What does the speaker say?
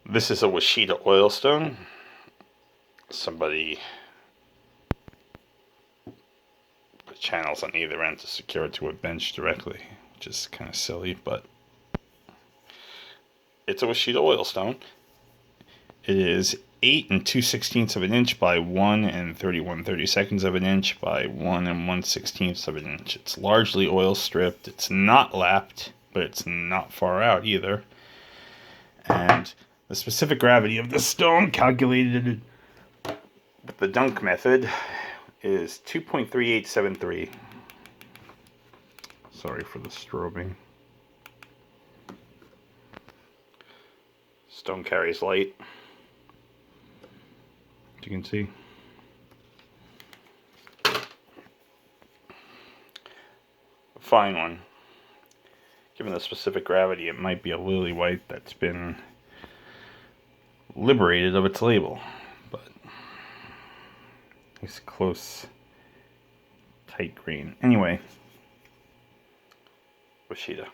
This is a Washita Oilstone. Somebody put channels on either end to secure it to a bench directly, which is kind of silly, but it's a Washita Oilstone. It is 8 2/16 of an inch by 1 31/32 of an inch by 1 1/16 of an inch. It's largely oil stripped. It's not lapped, but it's not far out either. And the specific gravity of the stone, calculated with the dunk method, is 2.3873. Sorry for the strobing. Stone carries light, as you can see. A fine one. Given the specific gravity, it might be a lily white that's been liberated of its label, but it's close, tight grain. Anyway, Washita.